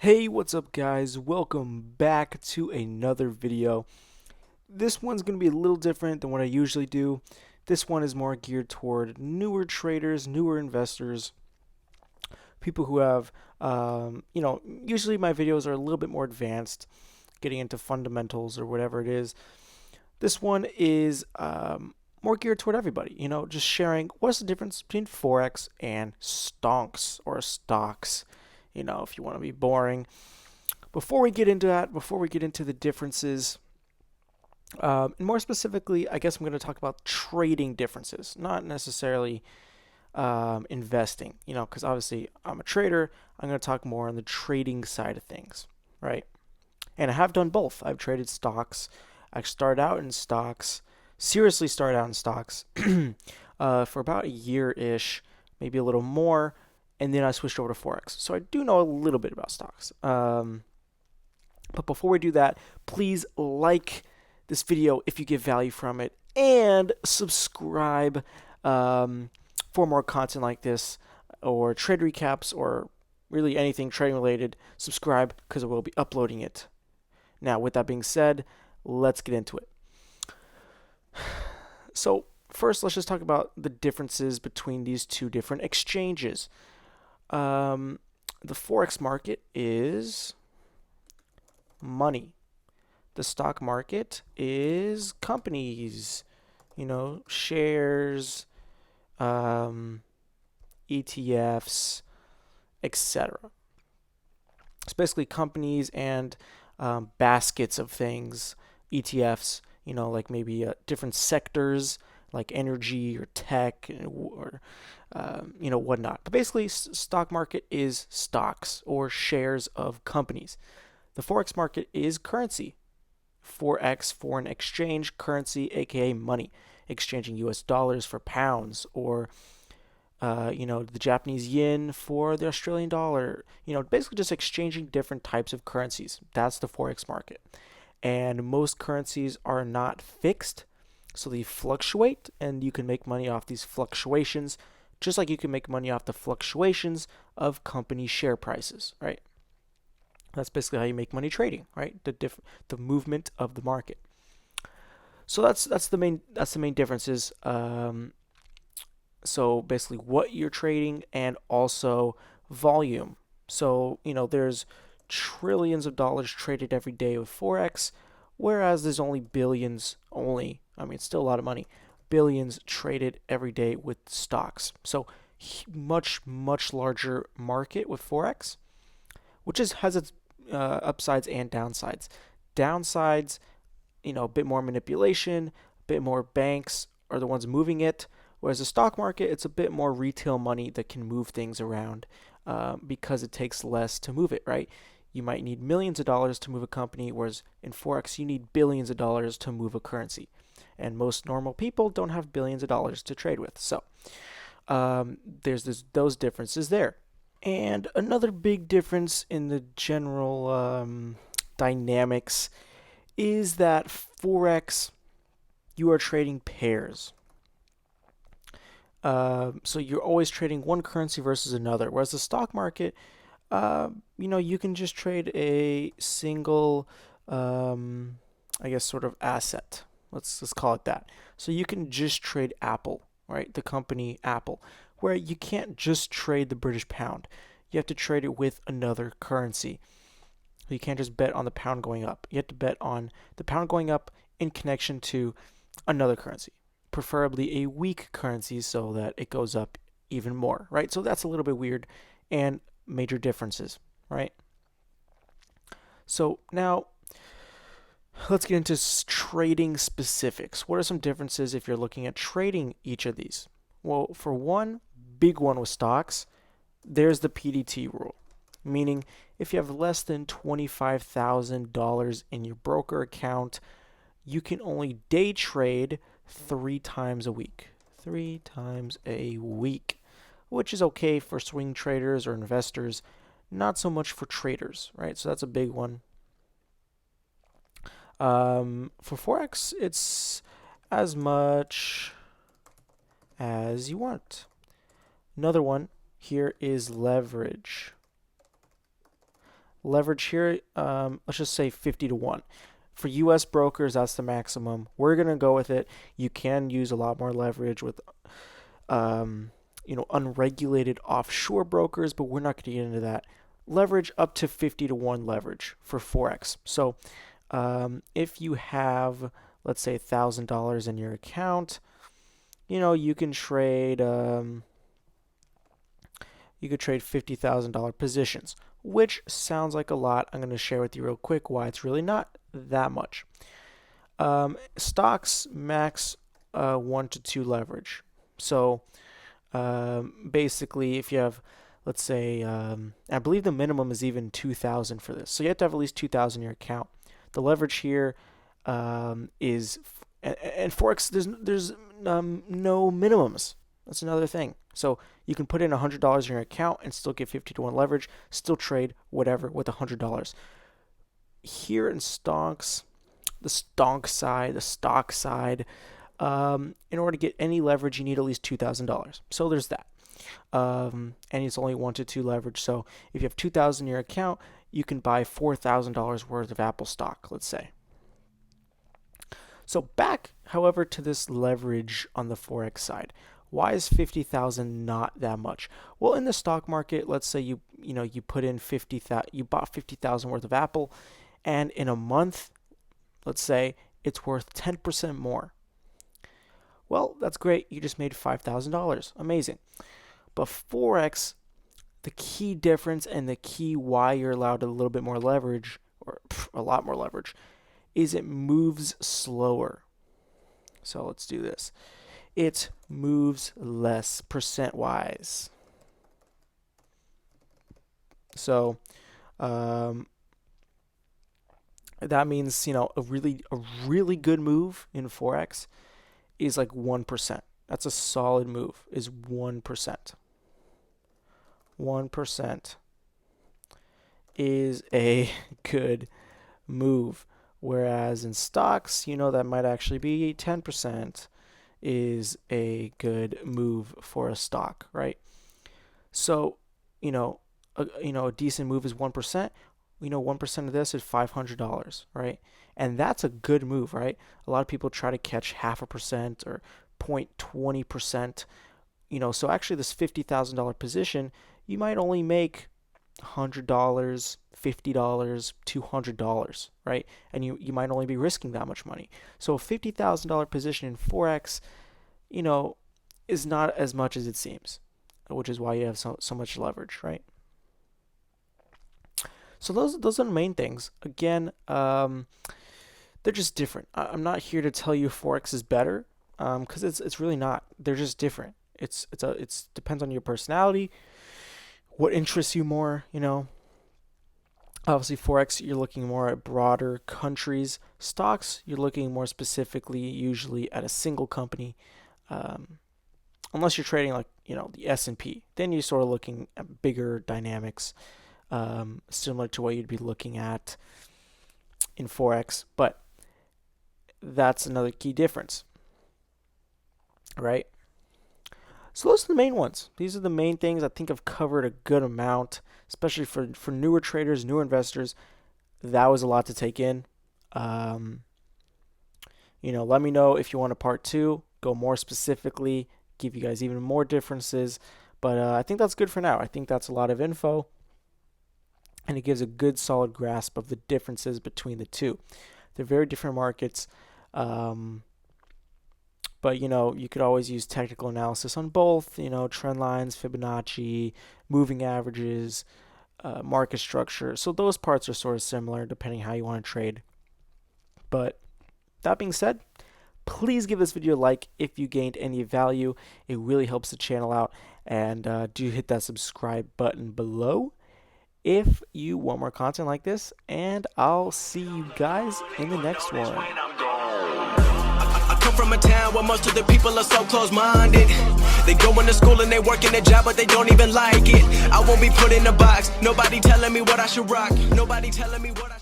Hey, what's up guys? Welcome back to another video. This one's going to be a little different than what I usually do. This one is more geared toward newer traders, newer investors, people who have, usually my videos are a little bit more advanced, getting into fundamentals or whatever it is. This one is more geared toward everybody, just sharing what's the difference between Forex and stonks or stocks, if you want to be boring. Before we get into that, before we get into the differences, and more specifically, I guess I'm going to talk about trading differences, not necessarily investing, because obviously I'm a trader. I'm going to talk more on the trading side of things, right? And I have done both. I've traded stocks. I started out in stocks, seriously started out in stocks for about a year-ish, maybe a little more, and then I switched over to Forex. So I do know a little bit about stocks. But before we do that, please like this video if you get value from it and subscribe for more content like this or trade recaps or really anything trading related. Subscribe because I will be uploading it. Now, with that being said, let's get into it. So, first, let's just talk about the differences between these two different exchanges. The Forex market is money. The stock market is companies, shares, ETFs, etc. It's basically companies and baskets of things, ETFs, like maybe different sectors like energy or tech or whatnot. But basically, stock market is stocks or shares of companies. The Forex market is currency. Forex, foreign exchange currency, aka money, exchanging US dollars for pounds or the Japanese yen for the Australian dollar, basically just exchanging different types of currencies. That's the Forex market. And most currencies are not fixed, so they fluctuate, and you can make money off these fluctuations, just like you can make money off the fluctuations of company share prices, right? That's basically how you make money trading, right? The movement of the market. So that's the main differences. So basically, what you're trading and also volume. So there's trillions of dollars traded every day with forex, whereas there's only billions. I mean, it's still a lot of money. Billions traded every day with stocks. So much larger market with forex, which has its upsides and downsides. Downsides, a bit more manipulation, a bit more banks are the ones moving it. Whereas the stock market, it's a bit more retail money that can move things around because it takes less to move it, right? You might need millions of dollars to move a company, whereas in Forex, you need billions of dollars to move a currency. And most normal people don't have billions of dollars to trade with. So there's those differences there. And another big difference in the general dynamics is that Forex, you are trading pairs. So you're always trading one currency versus another. Whereas the stock market, you can just trade a single, I guess, sort of asset. Let's call it that. So you can just trade Apple, right? The company Apple, where you can't just trade the British pound. You have to trade it with another currency. You can't just bet on the pound going up. You have to bet on the pound going up in connection to another currency, preferably a weak currency so that it goes up even more, right? So that's a little bit weird and major differences, right? So now let's get into trading specifics. What are some differences if you're looking at trading each of these? Well, for one big one with stocks, there's the PDT rule, meaning if you have less than $25,000 in your broker account, you can only day trade 3 times a week. 3 times a week, which is okay for swing traders or investors, not so much for traders, right? So that's a big one. For Forex, it's as much as you want. Another one here is leverage. leverage here, let's just say 50 to 1. For US brokers, that's the maximum. We're going to go with it. You can use a lot more leverage with unregulated offshore brokers, but we're not going to get into that. Leverage up to 50 to 1 leverage for Forex. So if you have, let's say, $1,000 in your account, you can trade $50,000 positions, which sounds like a lot. I'm going to share with you real quick why it's really not that much. Stocks max 1 to 2 leverage. So basically, if you have, let's say, I believe the minimum is even 2,000 for this. So you have to have at least 2,000 in your account. The leverage here is, and Forex, there's no minimums. That's another thing. So you can put in $100 in your account and still get 50 to 1 leverage, still trade whatever with $100. Here in stocks, the stock side, in order to get any leverage, you need at least $2,000. So there's that. And it's only 1 to 2 leverage. So if you have $2,000 in your account, you can buy $4,000 worth of Apple stock, let's say. So back, however, to this leverage on the Forex side. Why is 50,000 not that much? Well, in the stock market, let's say you put in 50,000, you bought 50,000 worth of Apple, and in a month, let's say it's worth 10% more. Well, that's great. You just made $5,000. Amazing. But Forex, the key difference and the key why you're allowed a little bit more leverage, or a lot more leverage, is it moves slower. So let's do this. It moves less percent-wise. So that means, a really good move in Forex is like 1%. That's a solid move, is 1%. 1% is a good move. Whereas in stocks, that might actually be 10% is a good move for a stock, right? So, a decent move is 1%. 1% of this is $500, right? And that's a good move, right? A lot of people try to catch 0.5% or 0.20%. So actually this $50,000 position, you might only make $100, $50, $200, right? And you might only be risking that much money. So a $50,000 position in Forex, is not as much as it seems, which is why you have so much leverage, right? So those are the main things. Again, they're just different. I'm not here to tell you Forex is better, because it's really not. They're just different. It's depends on your personality, what interests you more, Obviously, Forex, you're looking more at broader countries. Stocks, you're looking more specifically, usually at a single company. Unless you're trading like, the S&P. Then you're sort of looking at bigger dynamics, similar to what you'd be looking at in Forex. But that's another key difference, right? So those are the main ones. These are the main things. I think I've covered a good amount, especially for newer traders, newer investors. That was a lot to take in. Let me know if you want a part 2, go more specifically, give you guys even more differences. But I think that's good for now. I think that's a lot of info, and it gives a good solid grasp of the differences between the two. They're very different markets. But, you could always use technical analysis on both, trend lines, Fibonacci, moving averages, market structure. So those parts are sort of similar depending how you want to trade. But that being said, please give this video a like if you gained any value. It really helps the channel out. And do hit that subscribe button below if you want more content like this. And I'll see you guys in the next one. Come from a town where most of the people are so close-minded. They go into school and they work in a job, but they don't even like it. I won't be put in a box. Nobody telling me what I should rock. Nobody telling me what I should